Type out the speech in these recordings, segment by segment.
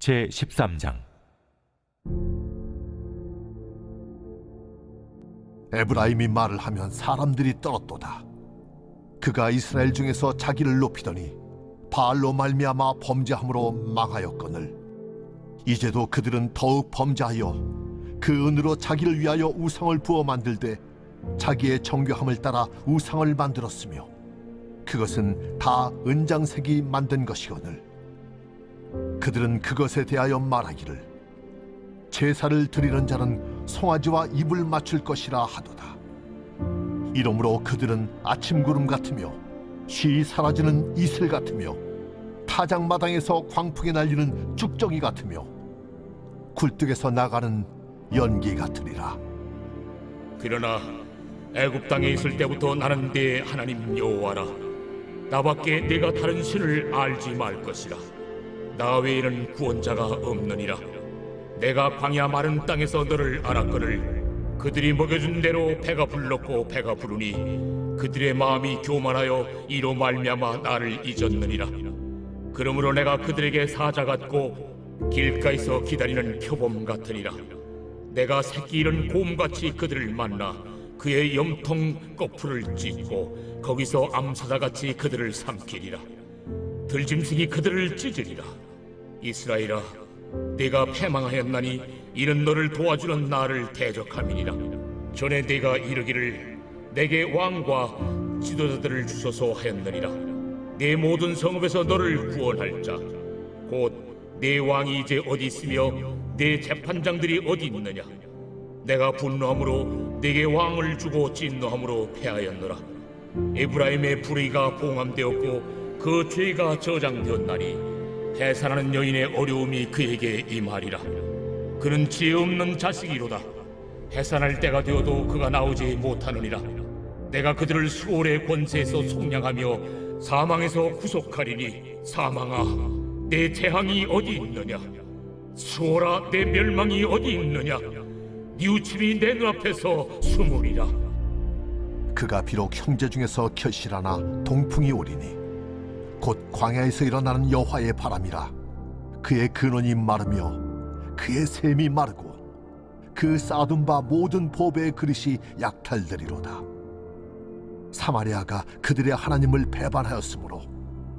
제13장. 에브라임이 말을 하면 사람들이 떨었도다. 그가 이스라엘 중에서 자기를 높이더니 바알로 말미암아 범죄함으로 망하였거늘 이제도 그들은 더욱 범죄하여 그 은으로 자기를 위하여 우상을 부어 만들되 자기의 정교함을 따라 우상을 만들었으며 그것은 다 은장색이 만든 것이거늘 그들은 그것에 대하여 말하기를 제사를 드리는 자는 송아지와 입을 맞출 것이라 하도다. 이러므로 그들은 아침 구름 같으며 쉬이 사라지는 이슬 같으며 타작마당에서 광풍에 날리는 죽정이 같으며 굴뚝에서 나가는 연기 같으리라. 그러나 애굽 땅에 있을 때부터 나는 네 하나님 여호와라. 나밖에 네가 다른 신을 알지 말 것이라. 나 외에는 구원자가 없느니라. 내가 광야 마른 땅에서 너를 알았거늘 그들이 먹여준 대로 배가 불렀고 배가 부르니 그들의 마음이 교만하여 이로 말미암아 나를 잊었느니라. 그러므로 내가 그들에게 사자 같고 길가에서 기다리는 표범 같으니라. 내가 새끼 잃은 곰같이 그들을 만나 그의 염통 거풀을 찢고 거기서 암사자같이 그들을 삼키리라. 들짐승이 그들을 찢으리라. 이스라엘아, 네가 패망하였나니 이는 너를 도와주는 나를 대적함이니라. 전에 네가 이르기를 내게 왕과 지도자들을 주소서 하였느니라. 네 모든 성읍에서 너를 구원할 자 곧 네 왕이 이제 어디 있으며 네 재판장들이 어디 있느냐. 내가 분노함으로 네게 왕을 주고 진노함으로 패하였노라. 에브라임의 불의가 봉함되었고 그 죄가 저장되었나니 해산하는 여인의 어려움이 그에게 임하리라. 그는 지혜 없는 자식이로다. 해산할 때가 되어도 그가 나오지 못하느니라. 내가 그들을 수월의 권세에서 속량하며 사망에서 구속하리니 사망아, 내 재앙이 어디 있느냐. 수월아, 내 멸망이 어디 있느냐. 뉘우침이 내 눈앞에서 숨으리라. 그가 비록 형제 중에서 결실하나 동풍이 오리니 곧 광야에서 일어나는 여호와의 바람이라. 그의 근원이 마르며 그의 샘이 마르고 그 쌓아둔 바 모든 보배의 그릇이 약탈되리로다. 사마리아가 그들의 하나님을 배반하였으므로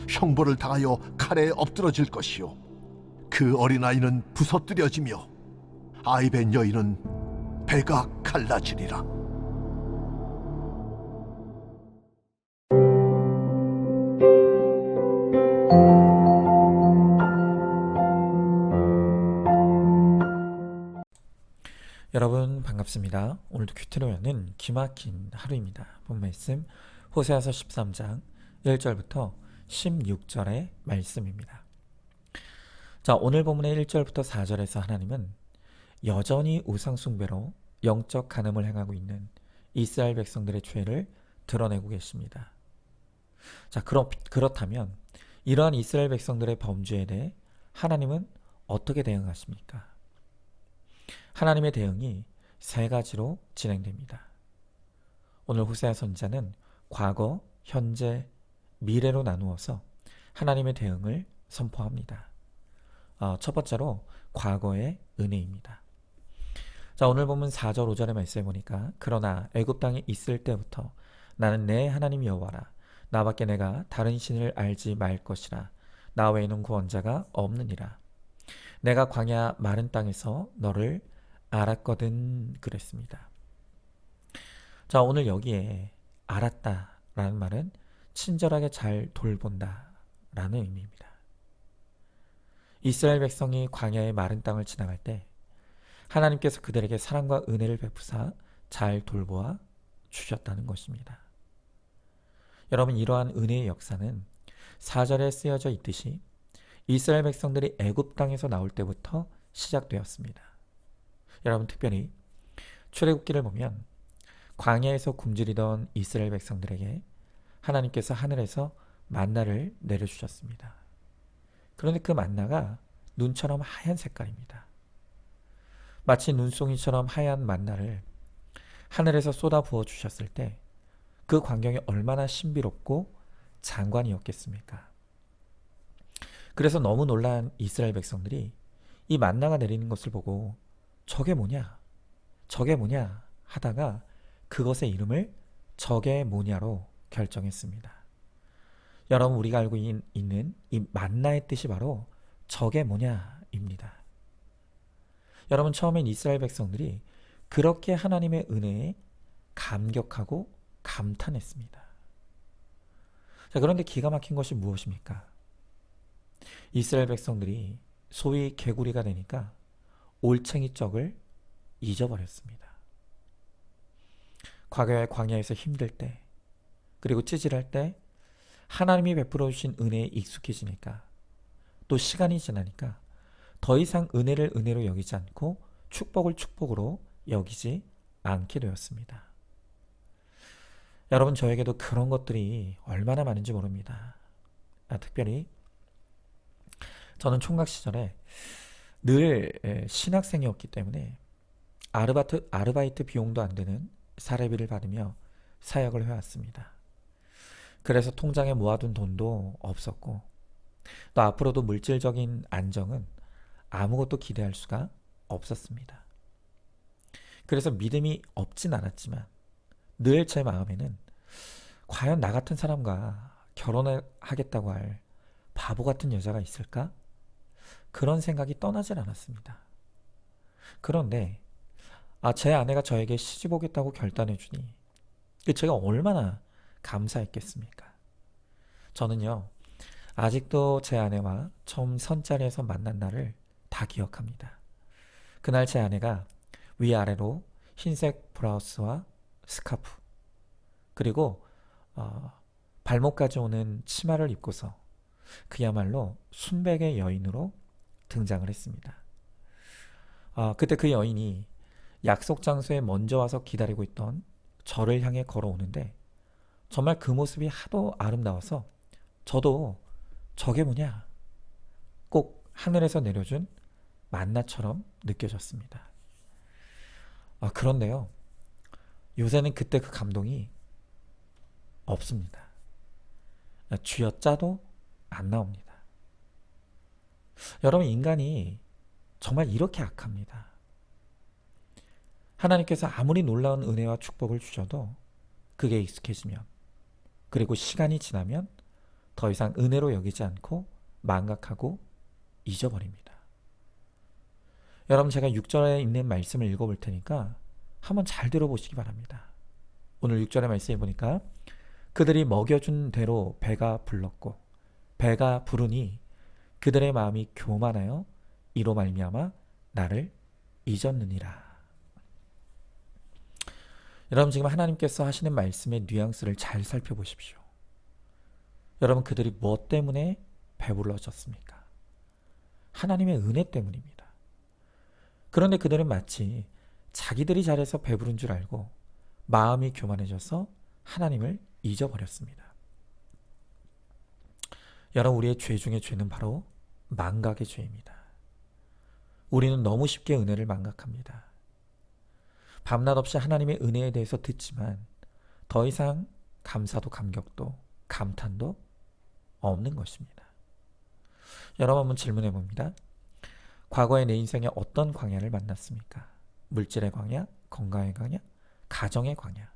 형벌을 당하여 칼에 엎드러질 것이요 그 어린아이는 부서뜨려지며 아이벤 여인은 배가 갈라지리라. 여러분 반갑습니다. 오늘도 큐티로 여는 기막힌 하루입니다. 본 말씀 호세아서 13장 1절부터 16절의 말씀입니다. 자, 오늘 본문의 1절부터 4절에서 하나님은 여전히 우상숭배로 영적 간음을 행하고 있는 이스라엘 백성들의 죄를 드러내고 계십니다. 자, 그렇다면 이러한 이스라엘 백성들의 범죄에 대해 하나님은 어떻게 대응하십니까? 하나님의 대응이 세 가지로 진행됩니다. 오늘 호세아 선지자는 과거, 현재, 미래로 나누어서 하나님의 대응을 선포합니다. 첫 번째로 과거의 은혜입니다. 자, 오늘 보면 4절 5절의 말씀에 보니까 그러나 애굽 땅에 있을 때부터 나는 내 하나님 여호와라. 나밖에 내가 다른 신을 알지 말 것이라. 나 외에는 구원자가 없느니라. 내가 광야 마른 땅에서 너를 알았거든 그랬습니다. 자, 오늘 여기에 알았다라는 말은 친절하게 잘 돌본다 라는 의미입니다. 이스라엘 백성이 광야의 마른 땅을 지나갈 때 하나님께서 그들에게 사랑과 은혜를 베푸사 잘 돌보아 주셨다는 것입니다. 여러분, 이러한 은혜의 역사는 4절에 쓰여져 있듯이 이스라엘 백성들이 애굽 땅에서 나올 때부터 시작되었습니다. 여러분, 특별히 출애굽기를 보면 광야에서 굶주리던 이스라엘 백성들에게 하나님께서 하늘에서 만나를 내려주셨습니다. 그런데 그 만나가 눈처럼 하얀 색깔입니다. 마치 눈송이처럼 하얀 만나를 하늘에서 쏟아 부어 주셨을 때 그 광경이 얼마나 신비롭고 장관이었겠습니까? 그래서 너무 놀란 이스라엘 백성들이 이 만나가 내리는 것을 보고 저게 뭐냐? 저게 뭐냐? 하다가 그것의 이름을 저게 뭐냐로 결정했습니다. 여러분, 우리가 알고 있는 이 만나의 뜻이 바로 저게 뭐냐입니다. 여러분, 처음엔 이스라엘 백성들이 그렇게 하나님의 은혜에 감격하고 감탄했습니다. 자, 그런데 기가 막힌 것이 무엇입니까? 이스라엘 백성들이 소위 개구리가 되니까 올챙이 쩍을 잊어버렸습니다. 과거의 광야에서 힘들 때, 그리고 찌질할 때 하나님이 베풀어 주신 은혜에 익숙해지니까, 또 시간이 지나니까 더 이상 은혜를 은혜로 여기지 않고 축복을 축복으로 여기지 않게 되었습니다. 여러분, 저에게도 그런 것들이 얼마나 많은지 모릅니다. 특별히 저는 총각 시절에 늘 신학생이었기 때문에 아르바이트 비용도 안 되는 사례비를 받으며 사역을 해왔습니다. 그래서 통장에 모아둔 돈도 없었고, 또 앞으로도 물질적인 안정은 아무것도 기대할 수가 없었습니다. 그래서 믿음이 없진 않았지만 늘 제 마음에는 과연 나 같은 사람과 결혼을 하겠다고 할 바보 같은 여자가 있을까? 그런 생각이 떠나질 않았습니다. 그런데 제 아내가 저에게 시집 오겠다고 결단해 주니 제가 얼마나 감사했겠습니까? 저는요, 아직도 제 아내와 처음 선자리에서 만난 날을 다 기억합니다. 그날 제 아내가 위아래로 흰색 브라우스와 스카프, 그리고 발목까지 오는 치마를 입고서 그야말로 순백의 여인으로 등장을 했습니다. 그때 그 여인이 약속 장소에 먼저 와서 기다리고 있던 저를 향해 걸어오는데 정말 그 모습이 하도 아름다워서 저도 저게 뭐냐? 꼭 하늘에서 내려준 만나처럼 느껴졌습니다. 그런데요, 요새는 그때 그 감동이 없습니다. 쥐어짜도 안 나옵니다. 여러분, 인간이 정말 이렇게 악합니다. 하나님께서 아무리 놀라운 은혜와 축복을 주셔도 그게 익숙해지면, 그리고 시간이 지나면 더 이상 은혜로 여기지 않고 망각하고 잊어버립니다. 여러분, 제가 6절에 있는 말씀을 읽어볼 테니까 한번 잘 들어보시기 바랍니다. 오늘 6절의 말씀에 보니까 그들이 먹여준 대로 배가 불렀고 배가 부르니 그들의 마음이 교만하여 이로 말미암아 나를 잊었느니라. 여러분, 지금 하나님께서 하시는 말씀의 뉘앙스를 잘 살펴보십시오. 여러분, 그들이 무엇 때문에 배불러졌습니까? 하나님의 은혜 때문입니다. 그런데 그들은 마치 자기들이 잘해서 배부른 줄 알고 마음이 교만해져서 하나님을 잊어버렸습니다. 여러분, 우리의 죄 중에 죄는 바로 망각의 죄입니다. 우리는 너무 쉽게 은혜를 망각합니다. 밤낮 없이 하나님의 은혜에 대해서 듣지만 더 이상 감사도 감격도 감탄도 없는 것입니다. 여러분, 한번 질문해 봅니다. 과거에 내 인생에 어떤 광야를 만났습니까? 물질의 광야, 건강의 광야, 가정의 광야.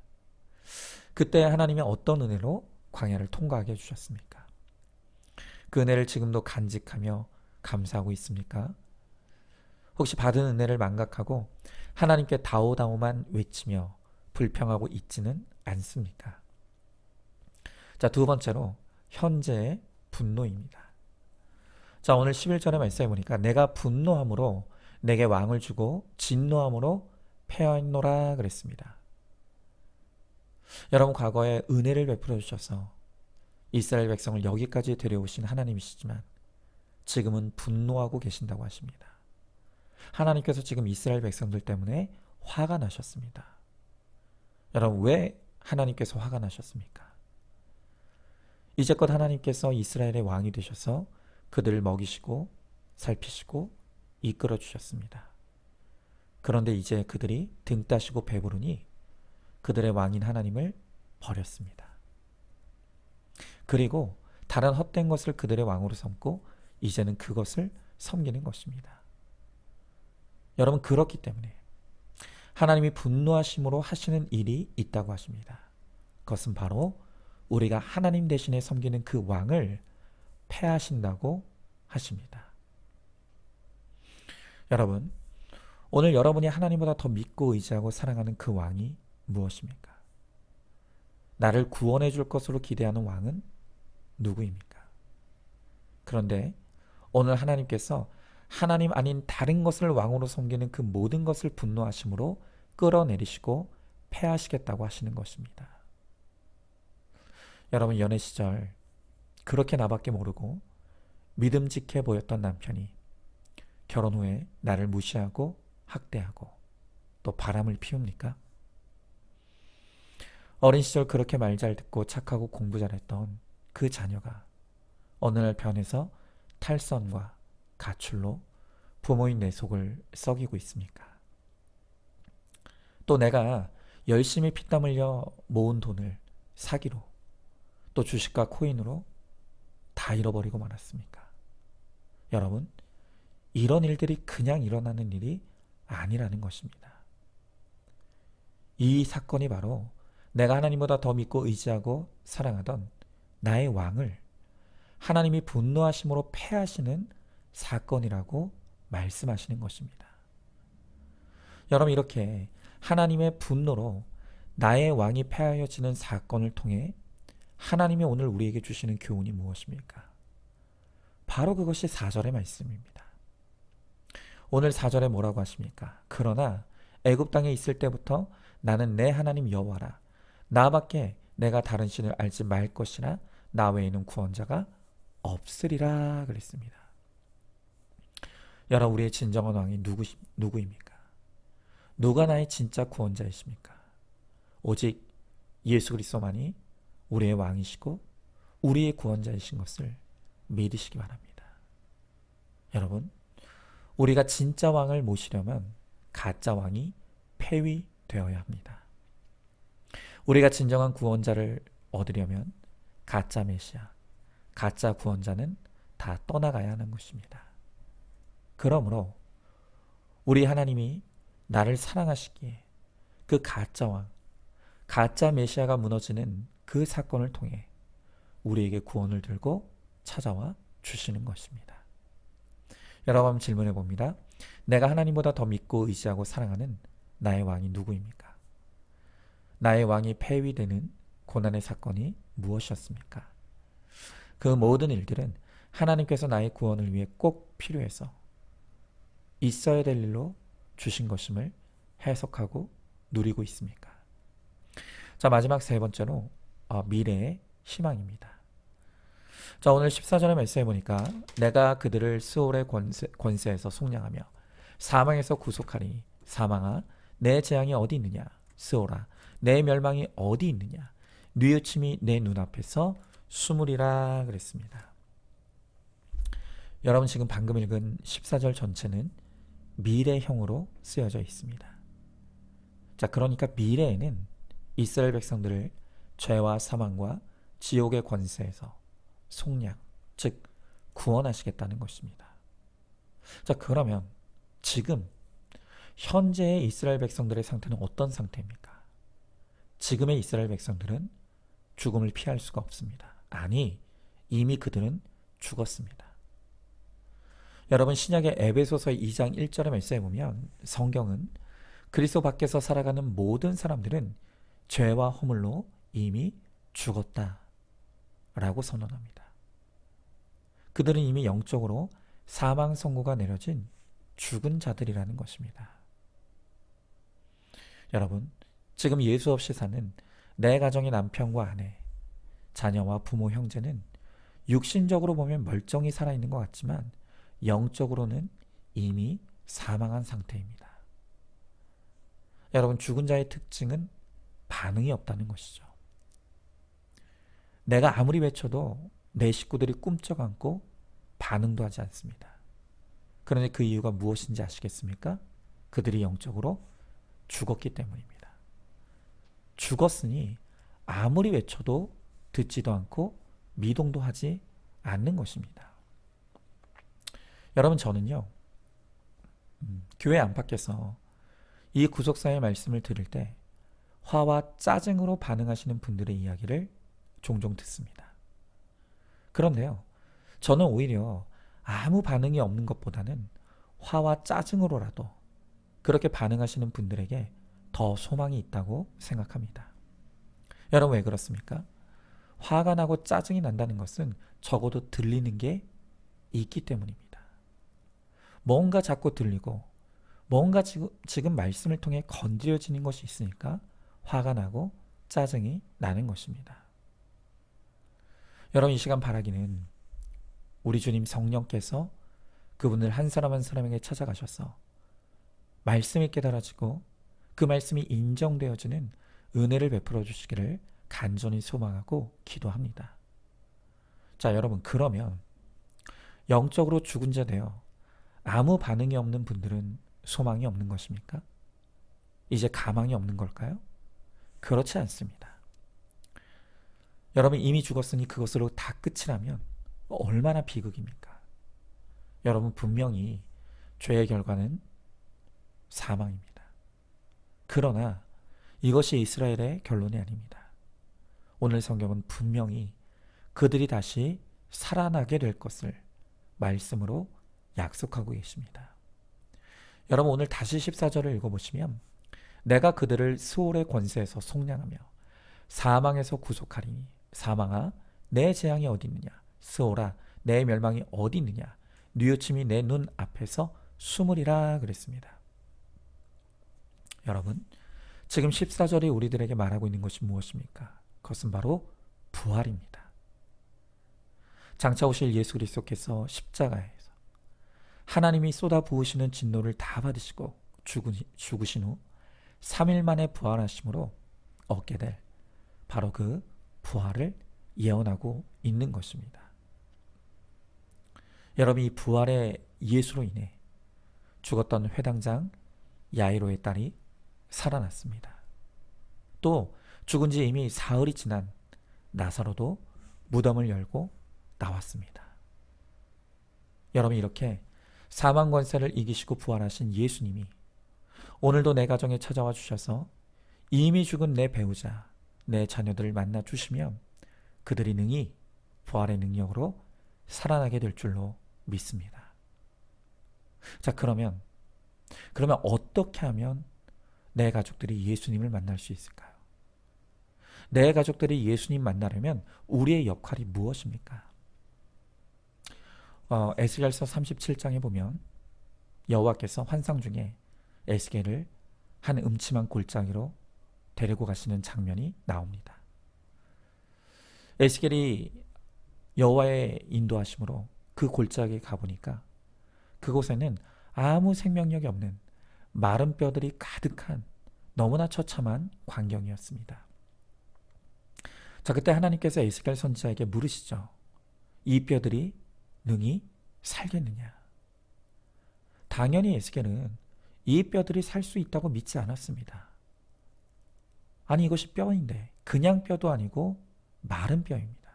그때 하나님이 어떤 은혜로 광야를 통과하게 해주셨습니까? 그 은혜를 지금도 간직하며 감사하고 있습니까? 혹시 받은 은혜를 망각하고 하나님께 다오다오만 외치며 불평하고 있지는 않습니까? 자, 두 번째로 현재의 분노입니다. 자, 오늘 11절의 말씀에 보니까 내가 분노함으로 내게 왕을 주고 진노함으로 패하노라 그랬습니다. 여러분, 과거에 은혜를 베풀어 주셔서 이스라엘 백성을 여기까지 데려오신 하나님이시지만 지금은 분노하고 계신다고 하십니다. 하나님께서 지금 이스라엘 백성들 때문에 화가 나셨습니다. 여러분, 왜 하나님께서 화가 나셨습니까? 이제껏 하나님께서 이스라엘의 왕이 되셔서 그들을 먹이시고 살피시고 이끌어 주셨습니다. 그런데 이제 그들이 등 따시고 배부르니 그들의 왕인 하나님을 버렸습니다. 그리고 다른 헛된 것을 그들의 왕으로 삼고 이제는 그것을 섬기는 것입니다. 여러분, 그렇기 때문에 하나님이 분노하심으로 하시는 일이 있다고 하십니다. 그것은 바로 우리가 하나님 대신에 섬기는 그 왕을 패하신다고 하십니다. 여러분, 오늘 여러분이 하나님보다 더 믿고 의지하고 사랑하는 그 왕이 무엇입니까? 나를 구원해 줄 것으로 기대하는 왕은 누구입니까? 그런데 오늘 하나님께서 하나님 아닌 다른 것을 왕으로 섬기는 그 모든 것을 분노하심으로 끌어내리시고 패하시겠다고 하시는 것입니다. 여러분, 연애 시절 그렇게 나밖에 모르고 믿음직해 보였던 남편이 결혼 후에 나를 무시하고 학대하고 또 바람을 피웁니까? 어린 시절 그렇게 말 잘 듣고 착하고 공부 잘했던 그 자녀가 어느 날 변해서 탈선과 가출로 부모인 내 속을 썩이고 있습니까? 또 내가 열심히 피땀 흘려 모은 돈을 사기로 또 주식과 코인으로 다 잃어버리고 말았습니까? 여러분, 이런 일들이 그냥 일어나는 일이 아니라는 것입니다. 이 사건이 바로 내가 하나님보다 더 믿고 의지하고 사랑하던 나의 왕을 하나님이 분노하심으로 패하시는 사건이라고 말씀하시는 것입니다. 여러분, 이렇게 하나님의 분노로 나의 왕이 패하여지는 사건을 통해 하나님이 오늘 우리에게 주시는 교훈이 무엇입니까? 바로 그것이 4절의 말씀입니다. 오늘 4절에 뭐라고 하십니까? 그러나 애굽 땅에 있을 때부터 나는 내 하나님 여호와라. 나밖에 내가 다른 신을 알지 말 것이나 나 외에는 구원자가 없으리라 그랬습니다. 여러분, 우리의 진정한 왕이 누구입니까? 누가 나의 진짜 구원자이십니까? 오직 예수 그리스도만이 우리의 왕이시고 우리의 구원자이신 것을 믿으시기 바랍니다. 여러분, 우리가 진짜 왕을 모시려면 가짜 왕이 폐위되어야 합니다. 우리가 진정한 구원자를 얻으려면 가짜 메시아, 가짜 구원자는 다 떠나가야 하는 것입니다. 그러므로 우리 하나님이 나를 사랑하시기에 그 가짜 왕, 가짜 메시아가 무너지는 그 사건을 통해 우리에게 구원을 들고 찾아와 주시는 것입니다. 여러분, 한번 질문해 봅니다. 내가 하나님보다 더 믿고 의지하고 사랑하는 나의 왕이 누구입니까? 나의 왕이 폐위되는 고난의 사건이 무엇이었습니까? 그 모든 일들은 하나님께서 나의 구원을 위해 꼭 필요해서 있어야 될 일로 주신 것임을 해석하고 누리고 있습니까? 자, 마지막 세 번째로 미래의 희망입니다. 자, 오늘 14절의 말씀해 보니까 내가 그들을 스올의 권세에서 속량하며 사망에서 구속하리니 사망아 내 재앙이 어디 있느냐? 스올아 내 멸망이 어디 있느냐? 뉘우침이 내 눈앞에서 숨으리라 그랬습니다. 여러분, 지금 방금 읽은 14절 전체는 미래형으로 쓰여져 있습니다. 자, 그러니까 미래에는 이스라엘 백성들을 죄와 사망과 지옥의 권세에서 속량, 즉 구원하시겠다는 것입니다. 자, 그러면 지금 현재의 이스라엘 백성들의 상태는 어떤 상태입니까? 지금의 이스라엘 백성들은 죽음을 피할 수가 없습니다. 아니, 이미 그들은 죽었습니다. 여러분, 신약의 에베소서 2장 1절의 말씀에 보면 성경은 그리스도 밖에서 살아가는 모든 사람들은 죄와 허물로 이미 죽었다라고 선언합니다. 그들은 이미 영적으로 사망 선고가 내려진 죽은 자들이라는 것입니다. 여러분, 지금 예수 없이 사는 내 가정의 남편과 아내, 자녀와 부모, 형제는 육신적으로 보면 멀쩡히 살아있는 것 같지만 영적으로는 이미 사망한 상태입니다. 여러분, 죽은 자의 특징은 반응이 없다는 것이죠. 내가 아무리 외쳐도 내 식구들이 꿈쩍 않고 반응도 하지 않습니다. 그런데 그 이유가 무엇인지 아시겠습니까? 그들이 영적으로 죽었기 때문입니다. 죽었으니 아무리 외쳐도 듣지도 않고 미동도 하지 않는 것입니다. 여러분, 저는요, 교회 안팎에서 이 구속사의 말씀을 들을 때 화와 짜증으로 반응하시는 분들의 이야기를 종종 듣습니다. 그런데요, 저는 오히려 아무 반응이 없는 것보다는 화와 짜증으로라도 그렇게 반응하시는 분들에게 더 소망이 있다고 생각합니다. 여러분, 왜 그렇습니까? 화가 나고 짜증이 난다는 것은 적어도 들리는 게 있기 때문입니다. 뭔가 자꾸 들리고 뭔가 지금 말씀을 통해 건드려지는 것이 있으니까 화가 나고 짜증이 나는 것입니다. 여러분, 이 시간 바라기는 우리 주님 성령께서 그분을 한 사람 한 사람에게 찾아가셔서 말씀이 깨달아지고 그 말씀이 인정되어지는 은혜를 베풀어 주시기를 간절히 소망하고 기도합니다. 자, 여러분, 그러면 영적으로 죽은 자 되어 아무 반응이 없는 분들은 소망이 없는 것입니까? 이제 가망이 없는 걸까요? 그렇지 않습니다. 여러분, 이미 죽었으니 그것으로 다 끝이라면 얼마나 비극입니까? 여러분, 분명히 죄의 결과는 사망입니다. 그러나 이것이 이스라엘의 결론이 아닙니다. 오늘 성경은 분명히 그들이 다시 살아나게 될 것을 말씀으로 약속하고 계십니다. 여러분, 오늘 다시 14절을 읽어보시면 내가 그들을 스올의 권세에서 속량하며 사망에서 구속하리니 사망아 내 재앙이 어디 있느냐, 스올아 내 멸망이 어디 있느냐, 뉘우침이 내 눈 앞에서 숨으리라 그랬습니다. 여러분, 지금 14절이 우리들에게 말하고 있는 것이 무엇입니까? 그것은 바로 부활입니다. 장차 오실 예수 그리스도께서 십자가에서 하나님이 쏟아 부으시는 진노를 다 받으시고 죽으신 후 3일 만에 부활하심으로 얻게 될 바로 그 부활을 예언하고 있는 것입니다. 여러분, 이 부활의 예수로 인해 죽었던 회당장 야이로의 딸이 살아났습니다. 또 죽은 지 이미 사흘이 지난 나사로도 무덤을 열고 나왔습니다. 여러분, 이렇게 사망 권세를 이기시고 부활하신 예수님이 오늘도 내 가정에 찾아와 주셔서 이미 죽은 내 배우자, 내 자녀들을 만나 주시면 그들이 능히 부활의 능력으로 살아나게 될 줄로 믿습니다. 자, 그러면 어떻게 하면 내 가족들이 예수님을 만날 수 있을까요? 내 가족들이 예수님 만나려면 우리의 역할이 무엇입니까? 에스겔서 37장에 보면 여호와께서 환상 중에 에스겔을 한 음침한 골짜기로 데리고 가시는 장면이 나옵니다. 에스겔이 여호와의 인도하심으로 그 골짜기에 가보니까 그곳에는 아무 생명력이 없는 마른 뼈들이 가득한 너무나 처참한 광경이었습니다. 자, 그때 하나님께서 에스겔 선지자에게 물으시죠. 이 뼈들이 능히 살겠느냐? 당연히 에스겔은 이 뼈들이 살 수 있다고 믿지 않았습니다. 아니, 이것이 뼈인데 그냥 뼈도 아니고 마른 뼈입니다.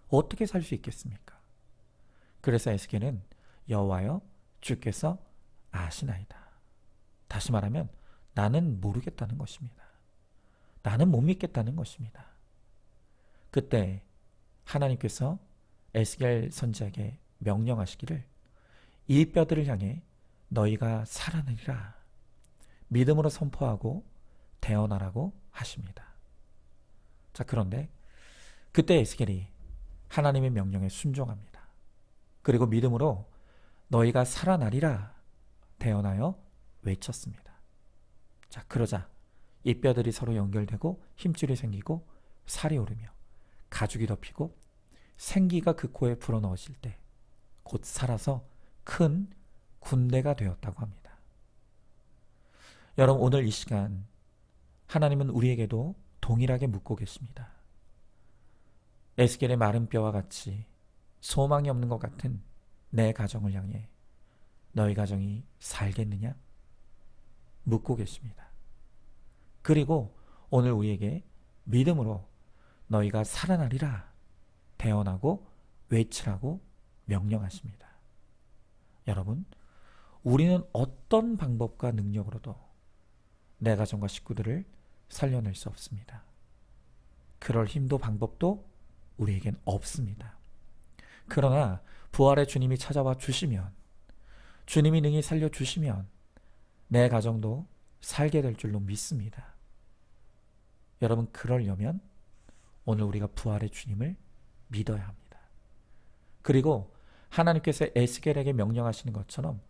어떻게 살 수 있겠습니까? 그래서 에스겔은 여호와여 주께서 아시나이다. 다시 말하면 나는 모르겠다는 것입니다. 나는 못 믿겠다는 것입니다. 그때 하나님께서 에스겔 선지자에게 명령하시기를 이 뼈들을 향해 너희가 살아나리라 믿음으로 선포하고 대언하라고 하십니다. 자, 그런데 그때 에스겔이 하나님의 명령에 순종합니다. 그리고 믿음으로 너희가 살아나리라 대언하여 외쳤습니다. 자, 그러자 이 뼈들이 서로 연결되고 힘줄이 생기고 살이 오르며 가죽이 덮이고 생기가 그 코에 불어넣어질 때 곧 살아서 큰 군대가 되었다고 합니다. 여러분, 오늘 이 시간 하나님은 우리에게도 동일하게 묻고 계십니다. 에스겔의 마른 뼈와 같이 소망이 없는 것 같은 내 가정을 향해 너희 가정이 살겠느냐? 묻고 계십니다. 그리고 오늘 우리에게 믿음으로 너희가 살아나리라 대언하고 외치라고 명령하십니다. 여러분, 우리는 어떤 방법과 능력으로도 내 가정과 식구들을 살려낼 수 없습니다. 그럴 힘도 방법도 우리에겐 없습니다. 그러나 부활의 주님이 찾아와 주시면, 주님이 능히 살려주시면 내 가정도 살게 될 줄로 믿습니다. 여러분, 그러려면 오늘 우리가 부활의 주님을 믿어야 합니다. 그리고 하나님께서 에스겔에게 명령하시는 것처럼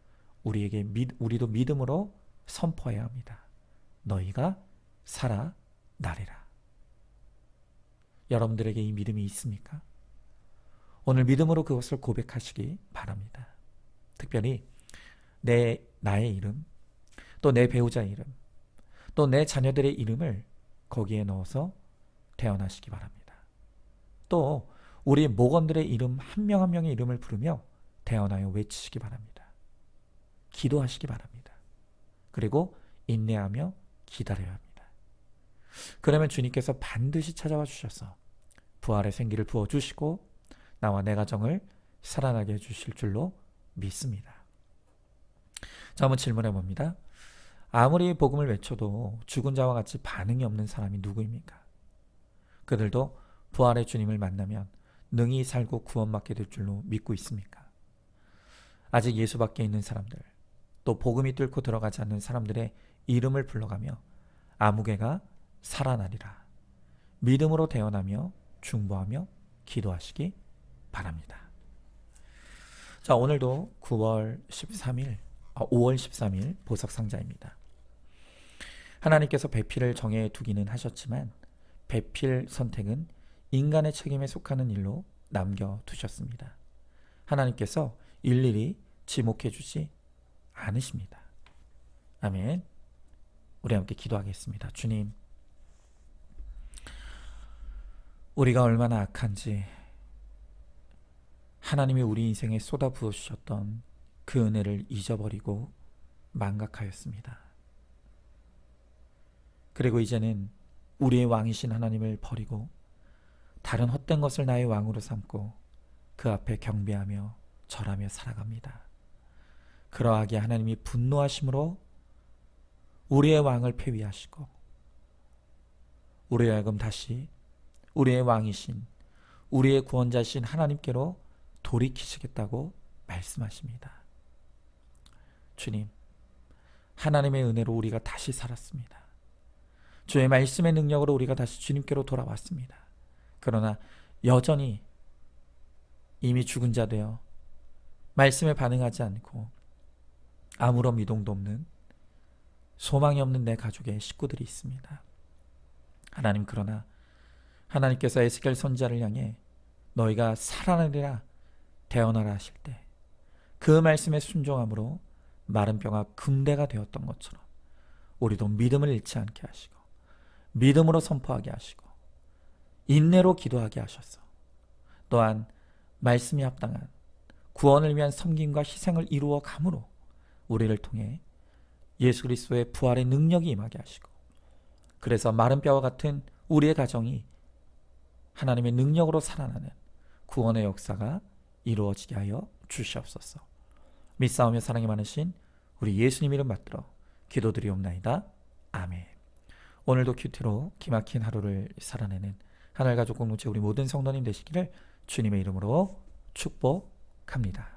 우리도 믿음으로 선포해야 합니다. 너희가 살아나리라. 여러분들에게 이 믿음이 있습니까? 오늘 믿음으로 그것을 고백하시기 바랍니다. 특별히 나의 이름, 또 내 배우자의 이름, 또 내 자녀들의 이름을 거기에 넣어서 태어나시기 바랍니다. 또 우리 목원들의 이름 한 명 한 명의 이름을 부르며 태어나여 외치시기 바랍니다. 기도하시기 바랍니다. 그리고 인내하며 기다려야 합니다. 그러면 주님께서 반드시 찾아와 주셔서 부활의 생기를 부어주시고 나와 내 가정을 살아나게 해주실 줄로 믿습니다. 자, 한번 질문해 봅니다. 아무리 복음을 외쳐도 죽은 자와 같이 반응이 없는 사람이 누구입니까? 그들도 부활의 주님을 만나면 능히 살고 구원받게 될 줄로 믿고 있습니까? 아직 예수 밖에 있는 사람들, 또 복음이 뚫고 들어가지 않는 사람들의 이름을 불러가며 아무개가 살아나리라 믿음으로 태어나며 중보하며 기도하시기 바랍니다. 자, 오늘도 5월 13일 보석상자입니다. 하나님께서 배필을 정해 두기는 하셨지만 배필 선택은 인간의 책임에 속하는 일로 남겨두셨습니다. 하나님께서 일일이 지목해 주지 않으십니다. 아멘. 우리 함께 기도하겠습니다. 주님, 우리가 얼마나 악한지 하나님이 우리 인생에 쏟아 부어주셨던 그 은혜를 잊어버리고 망각하였습니다. 그리고 이제는 우리의 왕이신 하나님을 버리고 다른 헛된 것을 나의 왕으로 삼고 그 앞에 경배하며 절하며 살아갑니다. 그러하기에 하나님이 분노하심으로 우리의 왕을 폐위하시고 우리의 하여금 다시 우리의 왕이신 우리의 구원자신 하나님께로 돌이키시겠다고 말씀하십니다. 주님, 하나님의 은혜로 우리가 다시 살았습니다. 주의 말씀의 능력으로 우리가 다시 주님께로 돌아왔습니다. 그러나 여전히 이미 죽은 자 되어 말씀에 반응하지 않고 아무런 미동도 없는 소망이 없는 내 가족의 식구들이 있습니다. 하나님, 그러나 하나님께서 에스겔 선지자를 향해 너희가 살아나리라 태어나라 하실 때 그 말씀에 순종함으로 마른 뼈가 금대가 되었던 것처럼 우리도 믿음을 잃지 않게 하시고 믿음으로 선포하게 하시고 인내로 기도하게 하셔서 또한 말씀이 합당한 구원을 위한 섬김과 희생을 이루어 감으로 우리를 통해 예수 그리스도의 부활의 능력이 임하게 하시고 그래서 마른 뼈와 같은 우리의 가정이 하나님의 능력으로 살아나는 구원의 역사가 이루어지게 하여 주시옵소서. 믿사오며 사랑이 많으신 우리 예수님 이름 받들어 기도드리옵나이다. 아멘. 오늘도 큐티로 기막힌 하루를 살아내는 하늘가족 공동체 우리 모든 성도님 되시기를 주님의 이름으로 축복합니다.